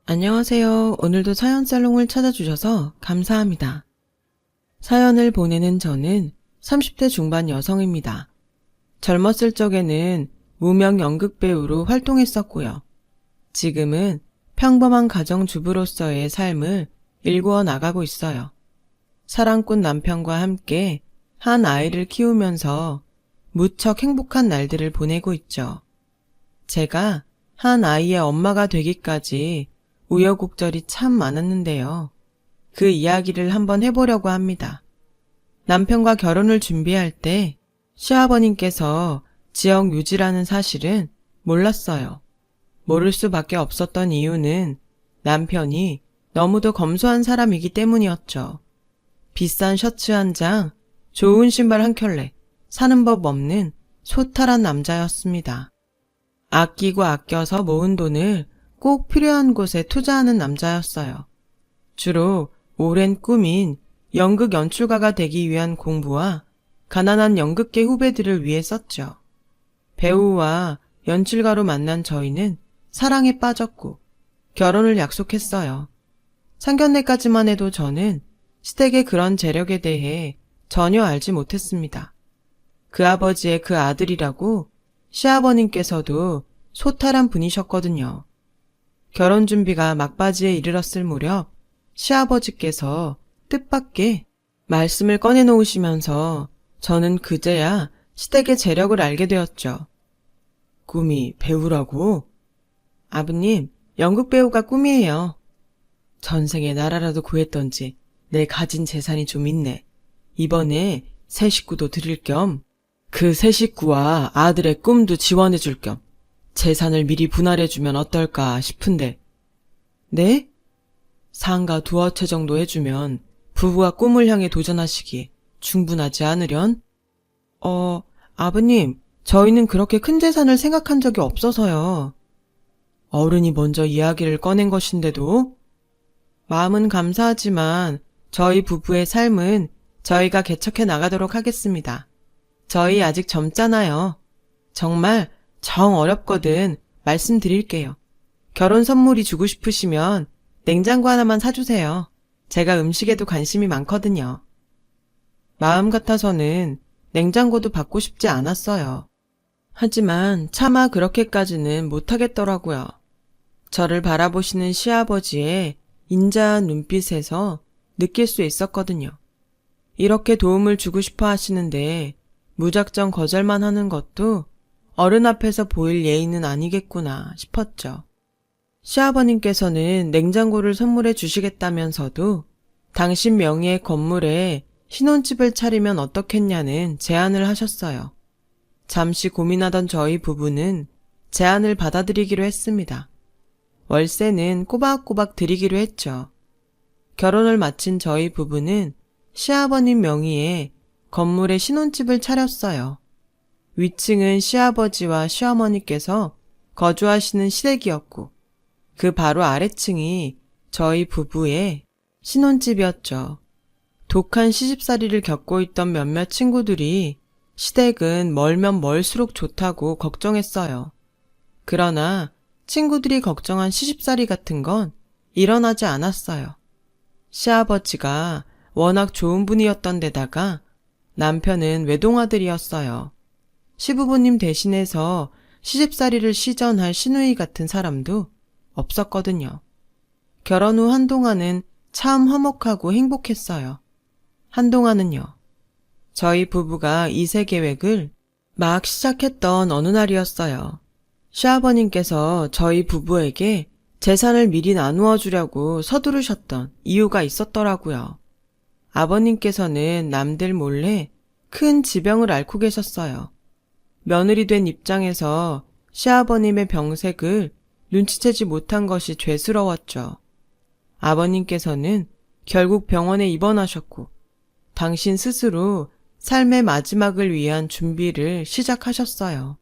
안녕하세요. 오늘도 사연살롱을 찾아주셔서 감사합니다. 사연을 보내는 저는 30대 중반 여성입니다. 젊었을 적에는 무명 연극배우로 활동했었고요. 지금은 평범한 가정주부로서의 삶을 일구어 나가고 있어요. 사랑꾼 남편과 함께 한 아이를 키우면서 무척 행복한 날들을 보내고 있죠. 제가 한 아이의 엄마가 되기까지 우여곡절이 참 많았는데요. 그 이야기를 한번 해보려고 합니다. 남편과 결혼을 준비할 때 시아버님께서 지역 유지라는 사실은 몰랐어요. 모를 수밖에 없었던 이유는 남편이 너무도 검소한 사람이기 때문이었죠. 비싼 셔츠 한 장, 좋은 신발 한 켤레, 사는 법 없는 소탈한 남자였습니다. 아끼고 아껴서 모은 돈을 꼭 필요한 곳에 투자하는 남자였어요. 주로 오랜 꿈인 연극 연출가가 되기 위한 공부와 가난한 연극계 후배들을 위해 썼죠. 배우와 연출가로 만난 저희는 사랑에 빠졌고 결혼을 약속했어요. 상견례까지만 해도 저는 시댁의 그런 재력에 대해 전혀 알지 못했습니다. 그 아버지의 그 아들이라고 시아버님께서도 소탈한 분이셨거든요. 결혼 준비가 막바지에 이르렀을 무렵 시아버지께서 뜻밖의 말씀을 꺼내놓으시면서 저는 그제야 시댁의 재력을 알게 되었죠. 꿈이 배우라고? 아버님, 연극배우가 꿈이에요. 전생에 나라라도 구했던지 내 가진 재산이 좀 있네. 이번에 새 식구도 드릴 겸 그 새 식구와 아들의 꿈도 지원해 줄 겸 재산을 미리 분할해주면 어떨까 싶은데. 네? 상가 두어 채 정도 해주면 부부가 꿈을 향해 도전하시기에 충분하지 않으련? 아버님, 저희는 그렇게 큰 재산을 생각한 적이 없어서요. 어른이 먼저 이야기를 꺼낸 것인데도? 마음은 감사하지만 저희 부부의 삶은 저희가 개척해 나가도록 하겠습니다. 저희 아직 젊잖아요. 정말 정 어렵거든 말씀드릴게요. 결혼 선물이 주고 싶으시면 냉장고 하나만 사주세요. 제가 음식에도 관심이 많거든요. 마음 같아서는 냉장고도 받고 싶지 않았어요. 하지만 차마 그렇게까지는 못하겠더라고요. 저를 바라보시는 시아버지의 인자한 눈빛에서 느낄 수 있었거든요. 이렇게 도움을 주고 싶어 하시는데 무작정 거절만 하는 것도 어른 앞에서 보일 예의는 아니겠구나 싶었죠. 시아버님께서는 냉장고를 선물해 주시겠다면서도 당신 명의의 건물에 신혼집을 차리면 어떻겠냐는 제안을 하셨어요. 잠시 고민하던 저희 부부는 제안을 받아들이기로 했습니다. 월세는 꼬박꼬박 드리기로 했죠. 결혼을 마친 저희 부부는 시아버님 명의의 건물에 신혼집을 차렸어요. 위층은 시아버지와 시어머니께서 거주하시는 시댁이었고 그 바로 아래층이 저희 부부의 신혼집이었죠. 독한 시집살이를 겪고 있던 몇몇 친구들이 시댁은 멀면 멀수록 좋다고 걱정했어요. 그러나 친구들이 걱정한 시집살이 같은 건 일어나지 않았어요. 시아버지가 워낙 좋은 분이었던 데다가 남편은 외동아들이었어요. 시부모님 대신해서 시집살이를 시전할 시누이 같은 사람도 없었거든요. 결혼 후 한동안은 참 화목하고 행복했어요. 한동안은요. 저희 부부가 이세 계획을 막 시작했던 어느 날이었어요. 시아버님께서 저희 부부에게 재산을 미리 나누어 주려고 서두르셨던 이유가 있었더라고요. 아버님께서는 남들 몰래 큰 지병을 앓고 계셨어요. 며느리 된 입장에서 시아버님의 병색을 눈치채지 못한 것이 죄스러웠죠. 아버님께서는 결국 병원에 입원하셨고 당신 스스로 삶의 마지막을 위한 준비를 시작하셨어요.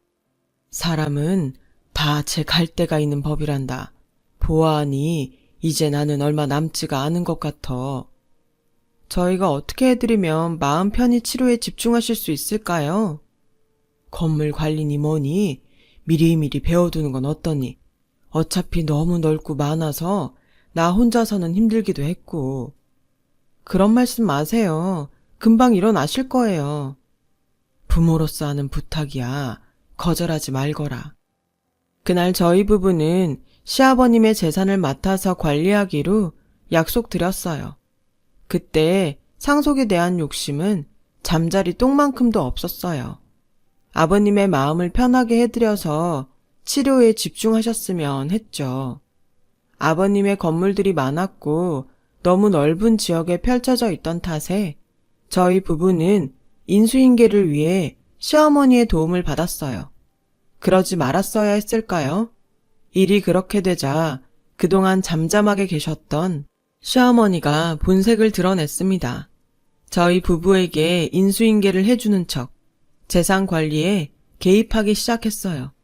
사람은 다 제 갈 때가 있는 법이란다. 보아하니 이제 나는 얼마 남지가 않은 것 같아. 저희가 어떻게 해드리면 마음 편히 치료에 집중하실 수 있을까요? 건물 관리니 뭐니 미리미리 배워두는 건 어떠니? 어차피 너무 넓고 많아서 나 혼자서는 힘들기도 했고. 그런 말씀 마세요. 금방 일어나실 거예요. 부모로서 하는 부탁이야. 거절하지 말거라. 그날 저희 부부는 시아버님의 재산을 맡아서 관리하기로 약속드렸어요. 그때 상속에 대한 욕심은 잠자리 똥만큼도 없었어요. 아버님의 마음을 편하게 해드려서 치료에 집중하셨으면 했죠. 아버님의 건물들이 많았고 너무 넓은 지역에 펼쳐져 있던 탓에 저희 부부는 인수인계를 위해 시어머니의 도움을 받았어요. 그러지 말았어야 했을까요? 일이 그렇게 되자 그동안 잠잠하게 계셨던 시어머니가 본색을 드러냈습니다. 저희 부부에게 인수인계를 해주는 척 재산 관리에 개입하기 시작했어요.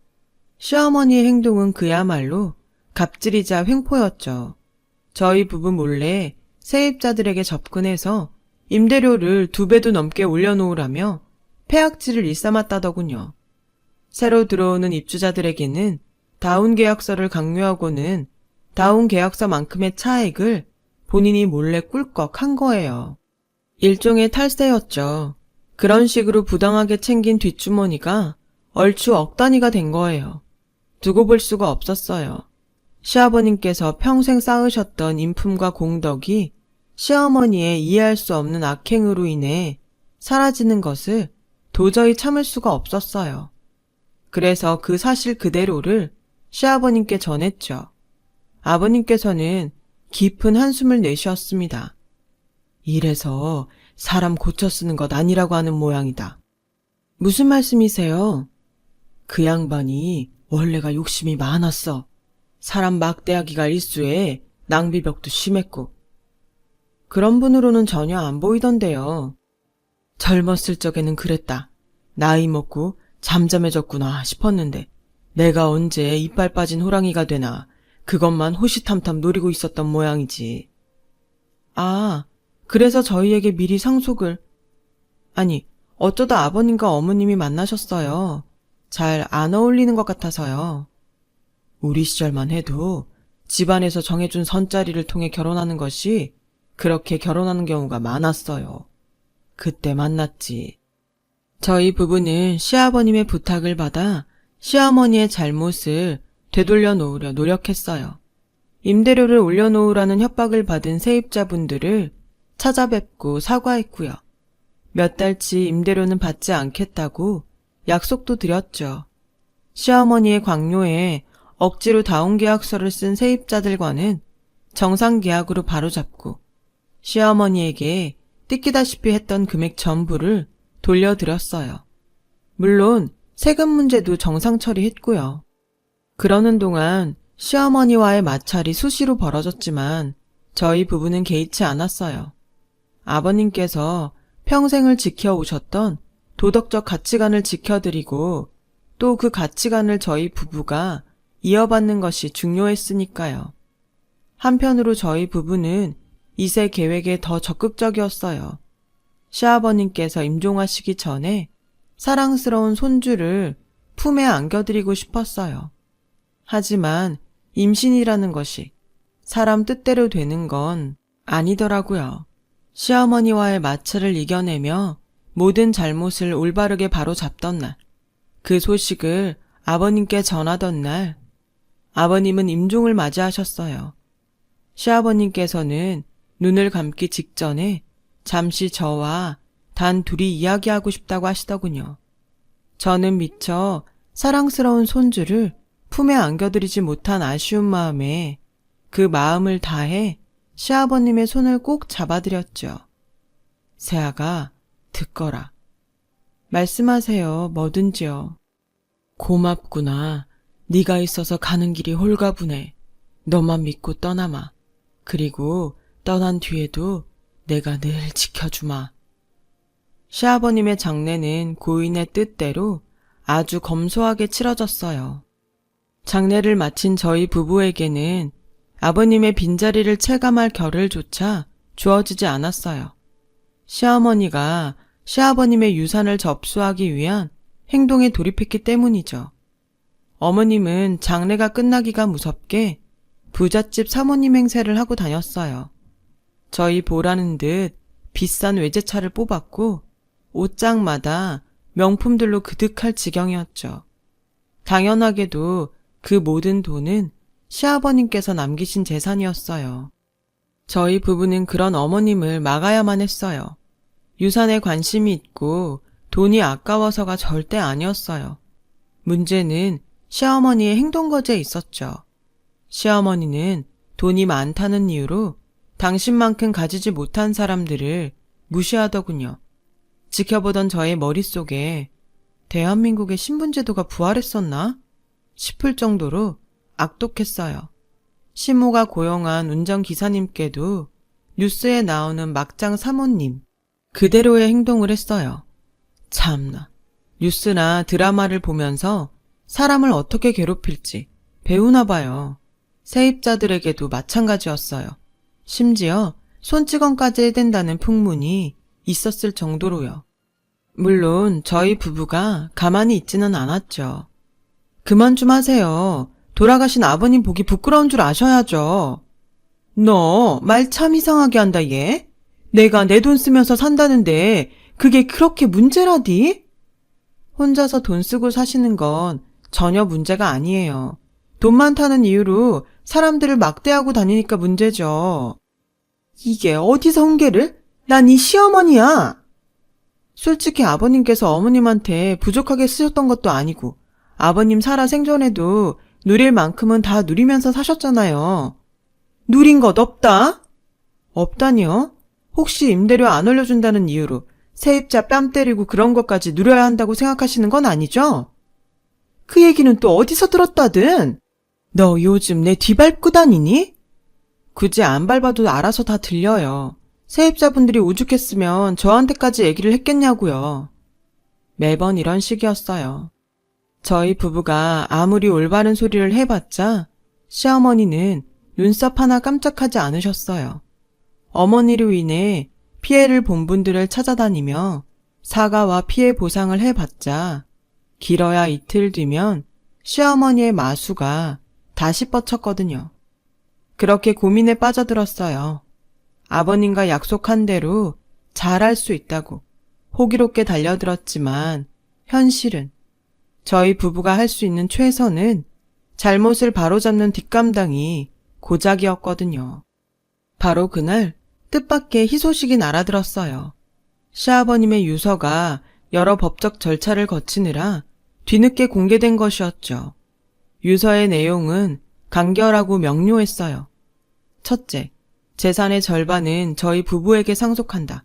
시어머니의 행동은 그야말로 갑질이자 횡포였죠. 저희 부부 몰래 세입자들에게 접근해서 임대료를 2배도 넘게 올려놓으라며 폐악질을 일삼았다더군요. 새로 들어오는 입주자들에게는 다운 계약서를 강요하고는 다운 계약서만큼의 차액을 본인이 몰래 꿀꺽 한 거예요. 일종의 탈세였죠. 그런 식으로 부당하게 챙긴 뒷주머니가 얼추 억 단위가 된 거예요. 두고 볼 수가 없었어요. 시아버님께서 평생 쌓으셨던 인품과 공덕이 시어머니의 이해할 수 없는 악행으로 인해 사라지는 것을 도저히 참을 수가 없었어요. 그래서 그 사실 그대로를 시아버님께 전했죠. 아버님께서는 깊은 한숨을 내쉬었습니다. 이래서 사람 고쳐 쓰는 것 아니라고 하는 모양이다. 무슨 말씀이세요? 그 양반이 원래가 욕심이 많았어. 사람 막대하기가 일쑤에 낭비벽도 심했고. 그런 분으로는 전혀 안 보이던데요. 젊었을 적에는 그랬다. 나이 먹고 잠잠해졌구나 싶었는데 내가 언제 이빨 빠진 호랑이가 되나 그것만 호시탐탐 노리고 있었던 모양이지. 아, 그래서 저희에게 미리 상속을... 아니, 어쩌다 아버님과 어머님이 만나셨어요. 잘 안 어울리는 것 같아서요. 우리 시절만 해도 집안에서 정해준 선자리를 통해 결혼하는 것이 그렇게 결혼하는 경우가 많았어요. 그때 만났지. 저희 부부는 시아버님의 부탁을 받아 시어머니의 잘못을 되돌려 놓으려 노력했어요. 임대료를 올려놓으라는 협박을 받은 세입자분들을 찾아뵙고 사과했고요. 몇 달치 임대료는 받지 않겠다고 약속도 드렸죠. 시어머니의 강요에 억지로 다운계약서를 쓴 세입자들과는 정상계약으로 바로잡고 시어머니에게 뜯기다시피 했던 금액 전부를 돌려드렸어요. 물론 세금 문제도 정상 처리했고요. 그러는 동안 시어머니와의 마찰이 수시로 벌어졌지만 저희 부부는 개의치 않았어요. 아버님께서 평생을 지켜오셨던 도덕적 가치관을 지켜드리고 또 그 가치관을 저희 부부가 이어받는 것이 중요했으니까요. 한편으로 저희 부부는 이세 계획에 더 적극적이었어요. 시아버님께서 임종하시기 전에 사랑스러운 손주를 품에 안겨드리고 싶었어요. 하지만 임신이라는 것이 사람 뜻대로 되는 건 아니더라고요. 시어머니와의 마찰을 이겨내며 모든 잘못을 올바르게 바로잡던 날, 그 소식을 아버님께 전하던 날, 아버님은 임종을 맞이하셨어요. 시아버님께서는 눈을 감기 직전에 잠시 저와 단 둘이 이야기하고 싶다고 하시더군요. 저는 미처 사랑스러운 손주를 품에 안겨드리지 못한 아쉬운 마음에 그 마음을 다해 시아버님의 손을 꼭 잡아드렸죠. 세아가 듣거라. 말씀하세요. 뭐든지요. 고맙구나. 네가 있어서 가는 길이 홀가분해. 너만 믿고 떠나마. 그리고 떠난 뒤에도 내가 늘 지켜주마. 시아버님의 장례는 고인의 뜻대로 아주 검소하게 치러졌어요. 장례를 마친 저희 부부에게는 아버님의 빈자리를 체감할 겨를조차 주어지지 않았어요. 시어머니가 시아버님의 유산을 접수하기 위한 행동에 돌입했기 때문이죠. 어머님은 장례가 끝나기가 무섭게 부잣집 사모님 행세를 하고 다녔어요. 저희 보라는 듯 비싼 외제차를 뽑았고 옷장마다 명품들로 그득할 지경이었죠. 당연하게도 그 모든 돈은 시아버님께서 남기신 재산이었어요. 저희 부부는 그런 어머님을 막아야만 했어요. 유산에 관심이 있고 돈이 아까워서가 절대 아니었어요. 문제는 시어머니의 행동거지에 있었죠. 시어머니는 돈이 많다는 이유로 당신만큼 가지지 못한 사람들을 무시하더군요. 지켜보던 저의 머릿속에 대한민국의 신분제도가 부활했었나 싶을 정도로 악독했어요. 시모가 고용한 운전기사님께도 뉴스에 나오는 막장 사모님 그대로의 행동을 했어요. 참나, 뉴스나 드라마를 보면서 사람을 어떻게 괴롭힐지 배우나 봐요. 세입자들에게도 마찬가지였어요. 심지어 손찌검까지 해댄다는 풍문이 있었을 정도로요. 물론 저희 부부가 가만히 있지는 않았죠. 그만 좀 하세요. 돌아가신 아버님 보기 부끄러운 줄 아셔야죠. 너 말 참 이상하게 한다 얘. 내가 내 돈 쓰면서 산다는데 그게 그렇게 문제라디? 혼자서 돈 쓰고 사시는 건 전혀 문제가 아니에요. 돈 많다는 이유로 사람들을 막대하고 다니니까 문제죠. 이게 어디서 훈계를? 난 이 시어머니야. 솔직히 아버님께서 어머님한테 부족하게 쓰셨던 것도 아니고 아버님 살아 생전에도 누릴 만큼은 다 누리면서 사셨잖아요. 누린 것 없다? 없다니요? 혹시 임대료 안 올려준다는 이유로 세입자 뺨 때리고 그런 것까지 누려야 한다고 생각하시는 건 아니죠? 그 얘기는 또 어디서 들었다든? 너 요즘 내 뒤밟고 다니니? 굳이 안 밟아도 알아서 다 들려요. 세입자분들이 오죽했으면 저한테까지 얘기를 했겠냐고요. 매번 이런 식이었어요. 저희 부부가 아무리 올바른 소리를 해봤자 시어머니는 눈썹 하나 깜짝하지 않으셨어요. 어머니로 인해 피해를 본 분들을 찾아다니며 사과와 피해 보상을 해봤자 길어야 이틀 뒤면 시어머니의 마수가 다시 뻗쳤거든요. 그렇게 고민에 빠져들었어요. 아버님과 약속한 대로 잘할 수 있다고 호기롭게 달려들었지만 현실은 저희 부부가 할 수 있는 최선은 잘못을 바로잡는 뒷감당이 고작이었거든요. 바로 그날 뜻밖의 희소식이 날아들었어요. 시아버님의 유서가 여러 법적 절차를 거치느라 뒤늦게 공개된 것이었죠. 유서의 내용은 간결하고 명료했어요. 첫째, 재산의 절반은 저희 부부에게 상속한다.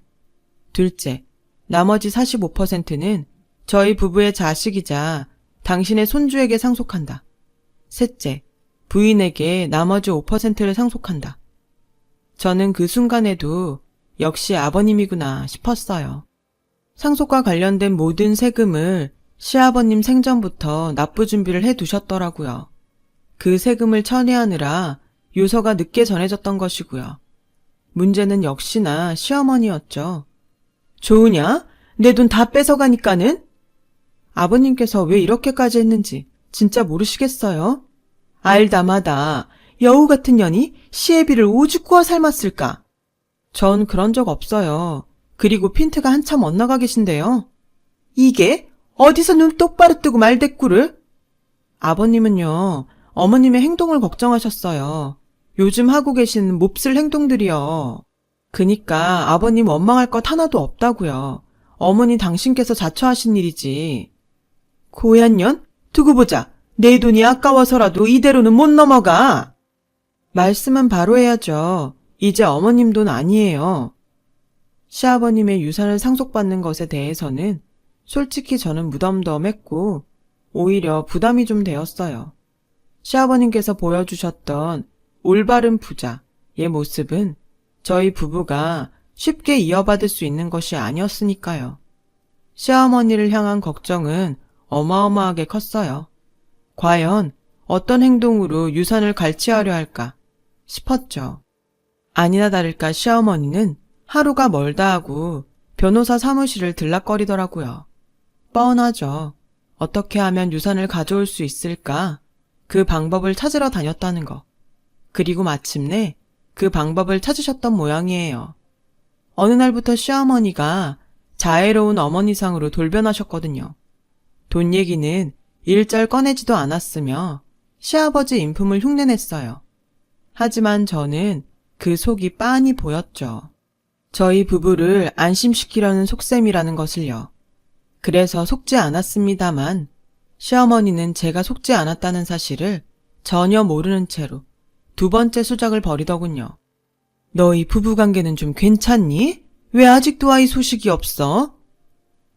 둘째, 나머지 45%는 저희 부부의 자식이자 당신의 손주에게 상속한다. 셋째, 부인에게 나머지 5%를 상속한다. 저는 그 순간에도 역시 아버님이구나 싶었어요. 상속과 관련된 모든 세금을 시아버님 생전부터 납부 준비를 해두셨더라고요. 그 세금을 처리하느라 유서가 늦게 전해졌던 것이고요. 문제는 역시나 시어머니였죠. 좋으냐? 내 돈 다 뺏어가니까는? 아버님께서 왜 이렇게까지 했는지 진짜 모르시겠어요? 알다마다 여우 같은 년이 시애비를 오죽 구워 삶았을까? 전 그런 적 없어요. 그리고 핀트가 한참 엇나가 계신데요. 이게? 어디서 눈 똑바로 뜨고 말대꾸를? 아버님은요, 어머님의 행동을 걱정하셨어요. 요즘 하고 계신 몹쓸 행동들이요. 그니까 아버님 원망할 것 하나도 없다고요. 어머니 당신께서 자처하신 일이지. 고얀 년? 두고 보자. 내 돈이 아까워서라도 이대로는 못 넘어가. 말씀은 바로 해야죠. 이제 어머님 돈 아니에요. 시아버님의 유산을 상속받는 것에 대해서는 솔직히 저는 무덤덤했고 오히려 부담이 좀 되었어요. 시아버님께서 보여주셨던 올바른 부자의 모습은 저희 부부가 쉽게 이어받을 수 있는 것이 아니었으니까요. 시어머니를 향한 걱정은 어마어마하게 컸어요. 과연 어떤 행동으로 유산을 갈취하려 할까 싶었죠. 아니나 다를까 시어머니는 하루가 멀다 하고 변호사 사무실을 들락거리더라고요. 뻔하죠. 어떻게 하면 유산을 가져올 수 있을까? 그 방법을 찾으러 다녔다는 거. 그리고 마침내 그 방법을 찾으셨던 모양이에요. 어느 날부터 시어머니가 자애로운 어머니상으로 돌변하셨거든요. 돈 얘기는 일절 꺼내지도 않았으며 시아버지 인품을 흉내냈어요. 하지만 저는 그 속이 빤히 보였죠. 저희 부부를 안심시키려는 속셈이라는 것을요. 그래서 속지 않았습니다만 시어머니는 제가 속지 않았다는 사실을 전혀 모르는 채로 두 번째 수작을 벌이더군요. 너희 부부관계는 좀 괜찮니? 왜 아직도 아이 소식이 없어?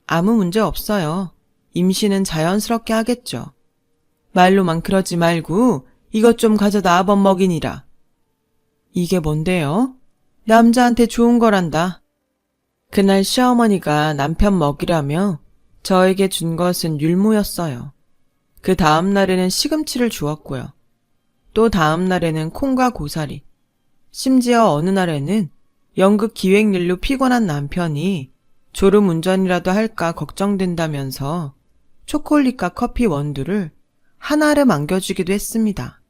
아무 문제 없어요. 임신은 자연스럽게 하겠죠. 말로만 그러지 말고 이것 좀 가져다 아범 먹이니라. 이게 뭔데요? 남자한테 좋은 거란다. 그날 시어머니가 남편 먹이라며 저에게 준 것은 율무였어요. 그 다음 날에는 시금치를 주었고요. 또 다음 날에는 콩과 고사리. 심지어 어느 날에는 연극 기획일로 피곤한 남편이 졸음운전이라도 할까 걱정된다면서 초콜릿과 커피 원두를 하나를 안겨주기도 했습니다.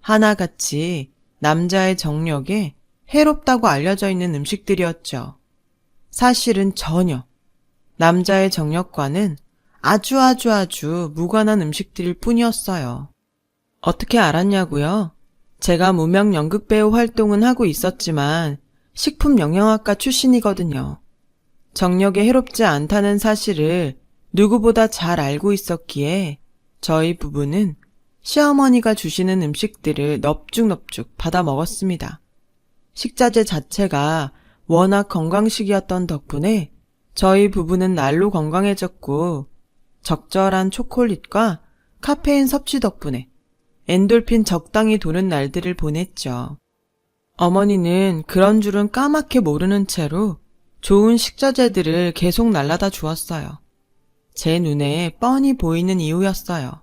하나같이 남자의 정력에 해롭다고 알려져 있는 음식들이었죠. 사실은 전혀 남자의 정력과는 아주 무관한 음식들일 뿐이었어요. 어떻게 알았냐고요? 제가 무명 연극배우 활동은 하고 있었지만 식품영양학과 출신이거든요. 정력에 해롭지 않다는 사실을 누구보다 잘 알고 있었기에 저희 부부는 시어머니가 주시는 음식들을 넙죽넙죽 받아 먹었습니다. 식자재 자체가 워낙 건강식이었던 덕분에 저희 부부는 날로 건강해졌고 적절한 초콜릿과 카페인 섭취 덕분에 엔돌핀 적당히 도는 날들을 보냈죠. 어머니는 그런 줄은 까맣게 모르는 채로 좋은 식자재들을 계속 날라다 주었어요. 제 눈에 뻔히 보이는 이유였어요.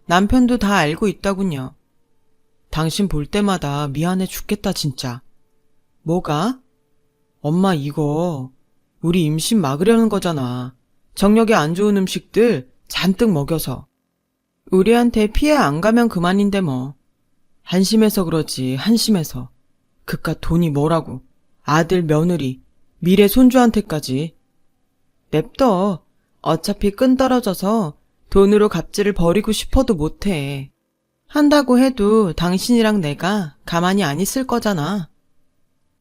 남편도 다 알고 있더군요. 당신 볼 때마다 미안해 죽겠다 진짜. 뭐가? 엄마 이거 우리 임신 막으려는 거잖아. 정력에 안 좋은 음식들 잔뜩 먹여서. 우리한테 피해 안 가면 그만인데 뭐. 한심해서 그러지 한심해서. 그깟 돈이 뭐라고. 아들 며느리 미래 손주한테까지. 냅둬. 어차피 끈 떨어져서 돈으로 갑질을 벌이고 싶어도 못해. 한다고 해도 당신이랑 내가 가만히 안 있을 거잖아.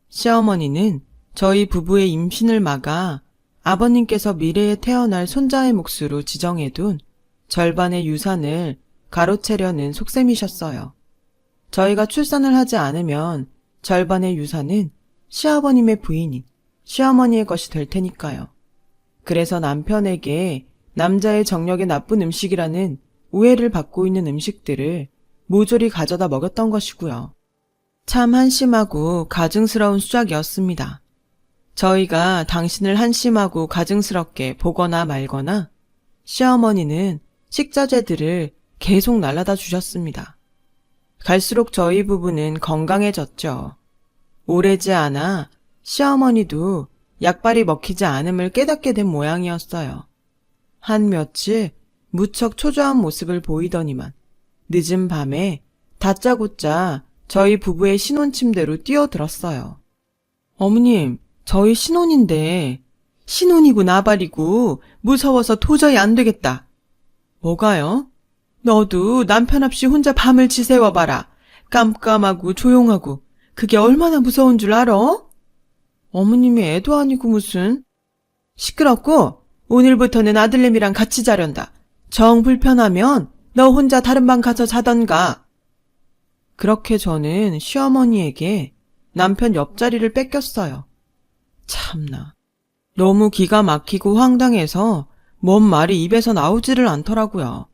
시어머니는 저희 부부의 임신을 막아 아버님께서 미래에 태어날 손자의 몫으로 지정해둔 절반의 유산을 가로채려는 속셈이셨어요. 저희가 출산을 하지 않으면 절반의 유산은 시아버님의 부인인 시어머니의 것이 될 테니까요. 그래서 남편에게 남자의 정력에 나쁜 음식이라는 오해를 받고 있는 음식들을 모조리 가져다 먹였던 것이고요. 참 한심하고 가증스러운 수작이었습니다. 저희가 당신을 한심하고 가증스럽게 보거나 말거나 시어머니는 식자재들을 계속 날라다 주셨습니다. 갈수록 저희 부부는 건강해졌죠. 오래지 않아 시어머니도 약발이 먹히지 않음을 깨닫게 된 모양이었어요. 한 며칠 무척 초조한 모습을 보이더니만 늦은 밤에 다짜고짜 저희 부부의 신혼침대로 뛰어들었어요. 어머님, 저희 신혼인데 신혼이고 나발이고 무서워서 도저히 안 되겠다. 뭐가요? 너도 남편 없이 혼자 밤을 지새워봐라. 깜깜하고 조용하고 그게 얼마나 무서운 줄 알아? 어머님이 애도 아니고 무슨. 시끄럽고 오늘부터는 아들내미랑 같이 자련다. 정 불편하면 너 혼자 다른 방 가서 자던가. 그렇게 저는 시어머니에게 남편 옆자리를 뺏겼어요. 참나. 너무 기가 막히고 황당해서 뭔 말이 입에서 나오지를 않더라고요.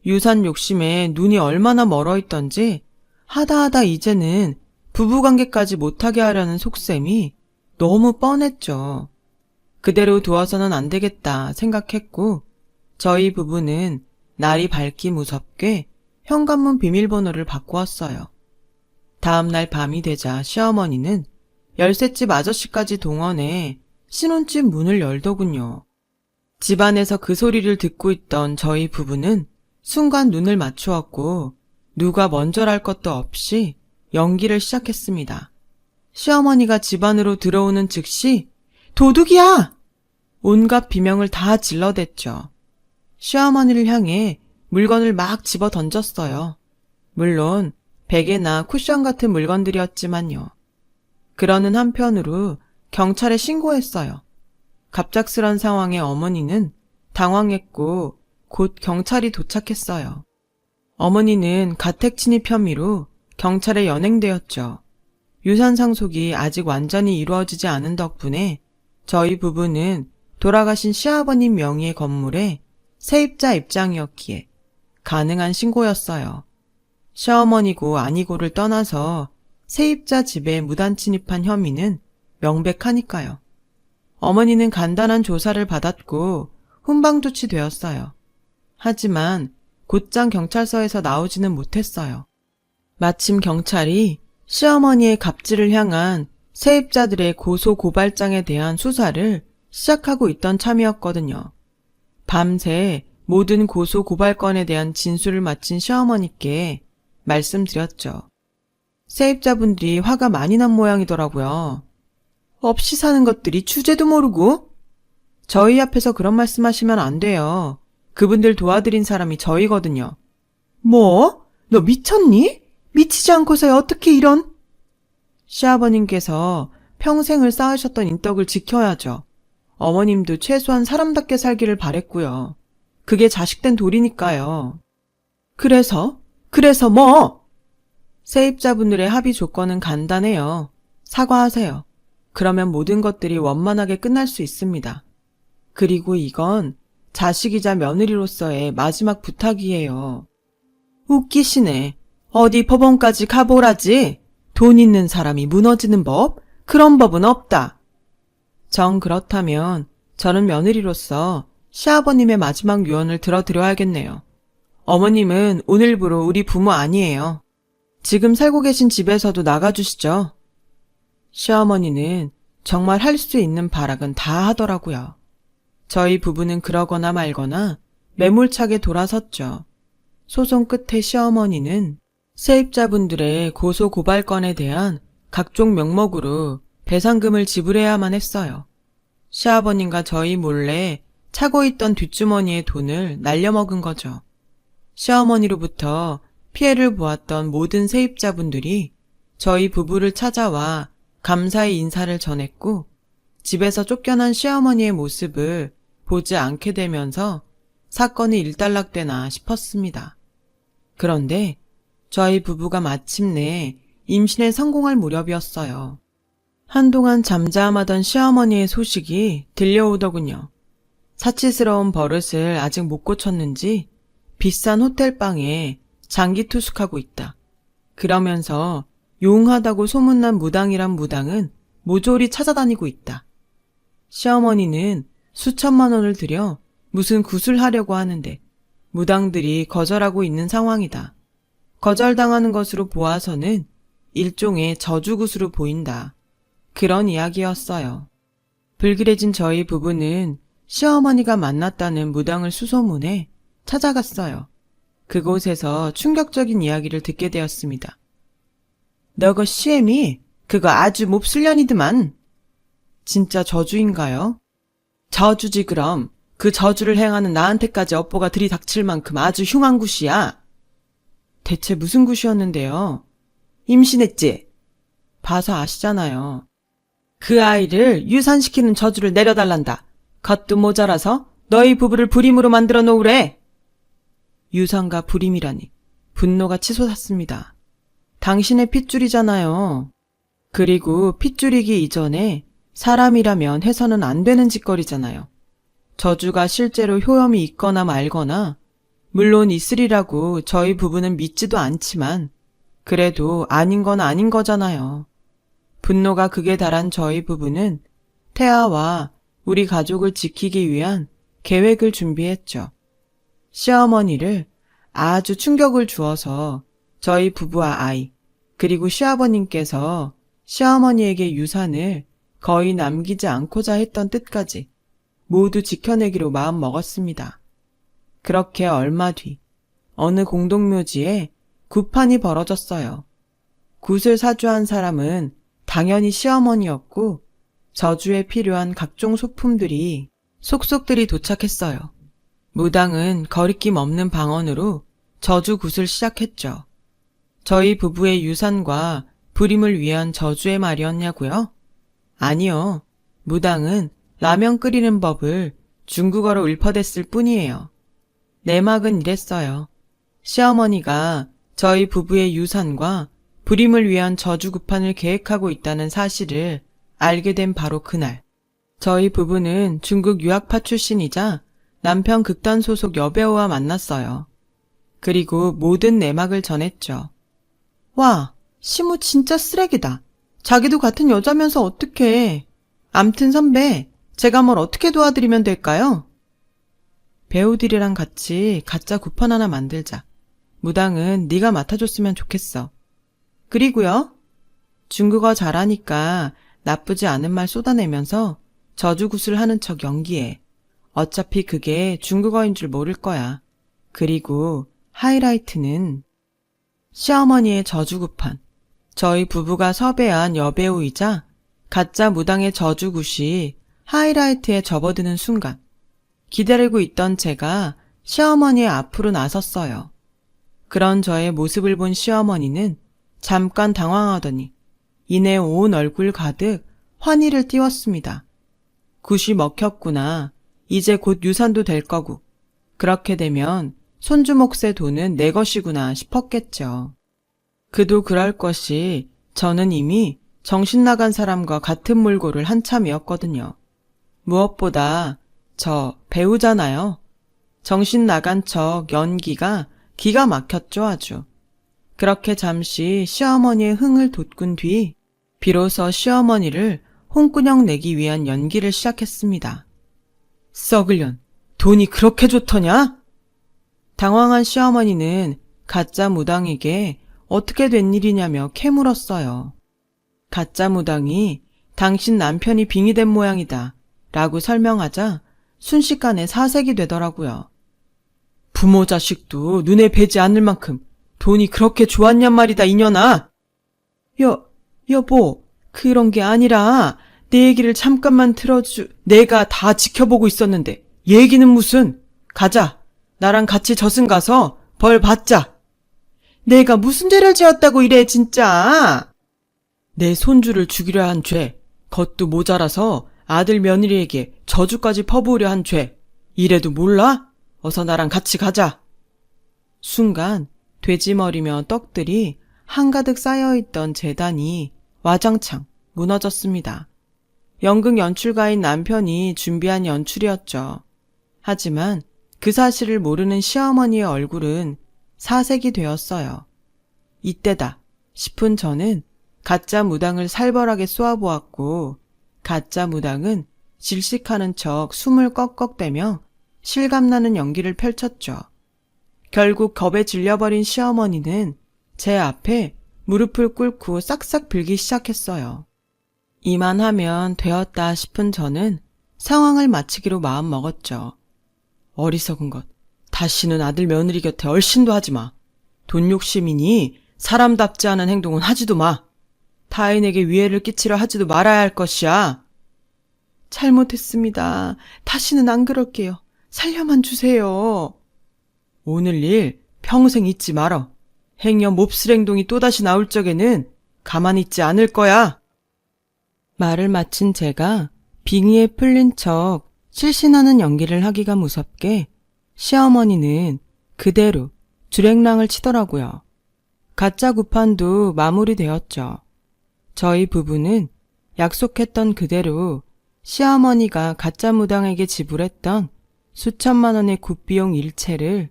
유산 욕심에 눈이 얼마나 멀어있던지 하다 이제는 부부관계까지 못하게 하려는 속셈이 너무 뻔했죠. 그대로 두어서는 안 되겠다 생각했고 저희 부부는 날이 밝기 무섭게 현관문 비밀번호를 바꾸었어요. 다음날 밤이 되자 시어머니는 열쇠집 아저씨까지 동원해 신혼집 문을 열더군요. 집안에서 그 소리를 듣고 있던 저희 부부는 순간 눈을 맞추었고 누가 먼저랄 것도 없이 연기를 시작했습니다. 시어머니가 집 안으로 들어오는 즉시 도둑이야! 온갖 비명을 다 질러댔죠. 시어머니를 향해 물건을 막 집어 던졌어요. 물론 베개나 쿠션 같은 물건들이었지만요. 그러는 한편으로 경찰에 신고했어요. 갑작스런 상황에 어머니는 당황했고 곧 경찰이 도착했어요. 어머니는 가택 침입 혐의로 경찰에 연행되었죠. 유산 상속이 아직 완전히 이루어지지 않은 덕분에 저희 부부는 돌아가신 시아버님 명의의 건물에 세입자 입장이었기에 가능한 신고였어요. 시어머니고 아니고를 떠나서 세입자 집에 무단 침입한 혐의는 명백하니까요. 어머니는 간단한 조사를 받았고 훈방조치되었어요. 하지만 곧장 경찰서에서 나오지는 못했어요. 마침 경찰이 시어머니의 갑질을 향한 세입자들의 고소고발장에 대한 수사를 시작하고 있던 참이었거든요. 밤새 모든 고소고발건에 대한 진술을 마친 시어머니께 말씀드렸죠. 세입자분들이 화가 많이 난 모양이더라고요. 없이 사는 것들이 주제도 모르고? 저희 앞에서 그런 말씀하시면 안 돼요. 그분들 도와드린 사람이 저희거든요. 뭐? 너 미쳤니? 미치지 않고서야 어떻게 이런? 시아버님께서 평생을 쌓으셨던 인덕을 지켜야죠. 어머님도 최소한 사람답게 살기를 바랬고요. 그게 자식된 도리니까요. 그래서 뭐? 세입자분들의 합의 조건은 간단해요. 사과하세요. 그러면 모든 것들이 원만하게 끝날 수 있습니다. 그리고 이건 자식이자 며느리로서의 마지막 부탁이에요. 웃기시네. 어디 법원까지 가보라지. 돈 있는 사람이 무너지는 법? 그런 법은 없다. 정 그렇다면 저는 며느리로서 시아버님의 마지막 유언을 들어드려야겠네요. 어머님은 오늘부로 우리 부모 아니에요. 지금 살고 계신 집에서도 나가주시죠. 시어머니는 정말 할 수 있는 발악은 다 하더라고요. 저희 부부는 그러거나 말거나 매몰차게 돌아섰죠. 소송 끝에 시어머니는 세입자분들의 고소고발건에 대한 각종 명목으로 배상금을 지불해야만 했어요. 시아버님과 저희 몰래 차고 있던 뒷주머니의 돈을 날려먹은 거죠. 시어머니로부터 피해를 보았던 모든 세입자분들이 저희 부부를 찾아와 감사의 인사를 전했고 집에서 쫓겨난 시어머니의 모습을 보지 않게 되면서 사건이 일단락되나 싶었습니다. 그런데 저희 부부가 마침내 임신에 성공할 무렵이었어요. 한동안 잠잠하던 시어머니의 소식이 들려오더군요. 사치스러운 버릇을 아직 못 고쳤는지 비싼 호텔방에 장기 투숙하고 있다. 그러면서 용하다고 소문난 무당이란 무당은 모조리 찾아다니고 있다. 시어머니는 수천만 원을 들여 무슨 구슬하려고 하는데 무당들이 거절하고 있는 상황이다. 거절당하는 것으로 보아서는 일종의 저주굿으로 보인다. 그런 이야기였어요. 불길해진 저희 부부는 시어머니가 만났다는 무당을 수소문해 찾아갔어요. 그곳에서 충격적인 이야기를 듣게 되었습니다. 너거 시애미 그거 아주 몹쓸년이드만. 진짜 저주인가요? 저주지 그럼. 그 저주를 행하는 나한테까지 업보가 들이닥칠 만큼 아주 흉한 굿이야. 대체 무슨 굿이었는데요? 임신했지? 봐서 아시잖아요. 그 아이를 유산시키는 저주를 내려달란다. 겉도 모자라서 너희 부부를 불임으로 만들어 놓으래. 유산과 불임이라니 분노가 치솟았습니다. 당신의 핏줄이잖아요. 그리고 핏줄이기 이전에 사람이라면 해서는 안 되는 짓거리잖아요. 저주가 실제로 효험이 있거나 말거나 물론 있으리라고 저희 부부는 믿지도 않지만 그래도 아닌 건 아닌 거잖아요. 분노가 극에 달한 저희 부부는 태아와 우리 가족을 지키기 위한 계획을 준비했죠. 시어머니를 아주 충격을 주어서 저희 부부와 아이 그리고 시아버님께서 시어머니에게 유산을 거의 남기지 않고자 했던 뜻까지 모두 지켜내기로 마음 먹었습니다. 그렇게 얼마 뒤 어느 공동묘지에 굿판이 벌어졌어요. 굿을 사주한 사람은 당연히 시어머니였고 저주에 필요한 각종 소품들이 속속들이 도착했어요. 무당은 거리낌 없는 방언으로 저주 굿을 시작했죠. 저희 부부의 유산과 불임을 위한 저주의 말이었냐고요? 아니요. 무당은 라면 끓이는 법을 중국어로 읊어댔을 뿐이에요. 내막은 이랬어요. 시어머니가 저희 부부의 유산과 불임을 위한 저주굿판을 계획하고 있다는 사실을 알게 된 바로 그날, 저희 부부는 중국 유학파 출신이자 남편 극단 소속 여배우와 만났어요. 그리고 모든 내막을 전했죠. 와, 시무 진짜 쓰레기다. 자기도 같은 여자면서 어떡해. 암튼 선배, 제가 뭘 어떻게 도와드리면 될까요? 배우들이랑 같이 가짜 굿판 하나 만들자. 무당은 네가 맡아줬으면 좋겠어. 그리고요? 중국어 잘하니까 나쁘지 않은 말 쏟아내면서 저주굿을 하는 척 연기해. 어차피 그게 중국어인 줄 모를 거야. 그리고 하이라이트는 시어머니의 저주굿판. 저희 부부가 섭외한 여배우이자 가짜 무당의 저주굿이 하이라이트에 접어드는 순간 기다리고 있던 제가 시어머니의 앞으로 나섰어요. 그런 저의 모습을 본 시어머니는 잠깐 당황하더니 이내 온 얼굴 가득 환희를 띄웠습니다. 굿이 먹혔구나. 이제 곧 유산도 될 거고. 그렇게 되면 손주 몫의 돈은 내 것이구나 싶었겠죠. 그도 그럴 것이 저는 이미 정신 나간 사람과 같은 몰골을 한참이었거든요. 무엇보다 저 배우잖아요. 정신 나간 척 연기가 기가 막혔죠 아주. 그렇게 잠시 시어머니의 흥을 돋군 뒤 비로소 시어머니를 홍군형 내기 위한 연기를 시작했습니다. 썩을년, 돈이 그렇게 좋더냐? 당황한 시어머니는 가짜 무당에게 어떻게 된 일이냐며 캐물었어요. 가짜 무당이 당신 남편이 빙의된 모양이다 라고 설명하자 순식간에 사색이 되더라고요. 부모 자식도 눈에 뵈지 않을 만큼 돈이 그렇게 좋았냔 말이다 이년아. 여보, 그런 게 아니라 내 얘기를 잠깐만 내가 다 지켜보고 있었는데 얘기는 무슨. 가자. 나랑 같이 저승 가서 벌 받자. 내가 무슨 죄를 지었다고 이래 진짜. 내 손주를 죽이려 한 죄, 그것도 모자라서 아들 며느리에게 저주까지 퍼부으려 한 죄. 이래도 몰라? 어서 나랑 같이 가자. 순간 돼지머리며 떡들이 한가득 쌓여있던 제단이 와장창 무너졌습니다. 연극 연출가인 남편이 준비한 연출이었죠. 하지만 그 사실을 모르는 시어머니의 얼굴은 사색이 되었어요. 이때다 싶은 저는 가짜 무당을 살벌하게 쏘아보았고 가짜 무당은 질식하는 척 숨을 꺽꺽대며 실감나는 연기를 펼쳤죠. 결국 겁에 질려버린 시어머니는 제 앞에 무릎을 꿇고 싹싹 빌기 시작했어요. 이만하면 되었다 싶은 저는 상황을 마치기로 마음먹었죠. 어리석은 것. 다시는 아들 며느리 곁에 얼씬도 하지 마. 돈 욕심이니 사람답지 않은 행동은 하지도 마. 타인에게 위해를 끼치려 하지도 말아야 할 것이야. 잘못했습니다. 다시는 안 그럴게요. 살려만 주세요. 오늘 일 평생 잊지 말어. 행여 몹쓸 행동이 또다시 나올 적에는 가만히 있지 않을 거야. 말을 마친 제가 빙의에 풀린 척 실신하는 연기를 하기가 무섭게 시어머니는 그대로 주랭랑을 치더라고요. 가짜 굿판도 마무리되었죠. 저희 부부는 약속했던 그대로 시어머니가 가짜 무당에게 지불했던 수천만 원의 굿비용 일체를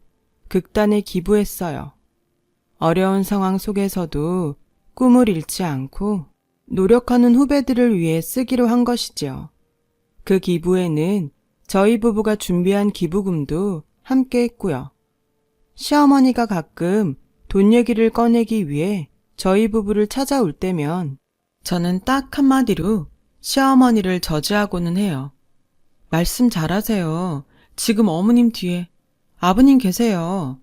극단에 기부했어요. 어려운 상황 속에서도 꿈을 잃지 않고 노력하는 후배들을 위해 쓰기로 한 것이지요. 그 기부에는 저희 부부가 준비한 기부금도 함께 했고요. 시어머니가 가끔 돈 얘기를 꺼내기 위해 저희 부부를 찾아올 때면 저는 딱 한마디로 시어머니를 저주하고는 해요. 말씀 잘하세요. 지금 어머님 뒤에 아버님 계세요.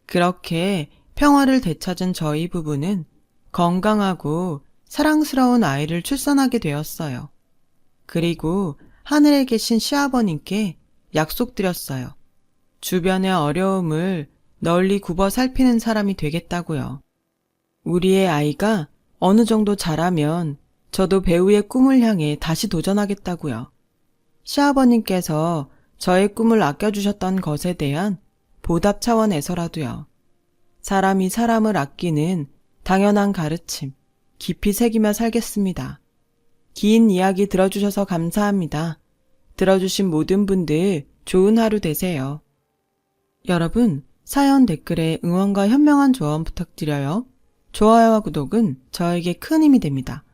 그렇게 평화를 되찾은 저희 부부는 건강하고 사랑스러운 아이를 출산하게 되었어요. 그리고 하늘에 계신 시아버님께 약속드렸어요. 주변의 어려움을 널리 굽어 살피는 사람이 되겠다고요. 우리의 아이가 어느 정도 자라면 저도 배우의 꿈을 향해 다시 도전하겠다고요. 시아버님께서 저의 꿈을 아껴주셨던 것에 대한 보답 차원에서라도요. 사람이 사람을 아끼는 당연한 가르침 깊이 새기며 살겠습니다. 긴 이야기 들어주셔서 감사합니다. 들어주신 모든 분들 좋은 하루 되세요. 여러분, 사연 댓글에 응원과 현명한 조언 부탁드려요. 좋아요와 구독은 저에게 큰 힘이 됩니다.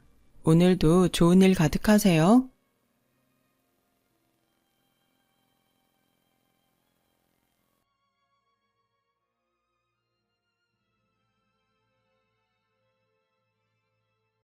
오늘도 좋은 일 가득하세요.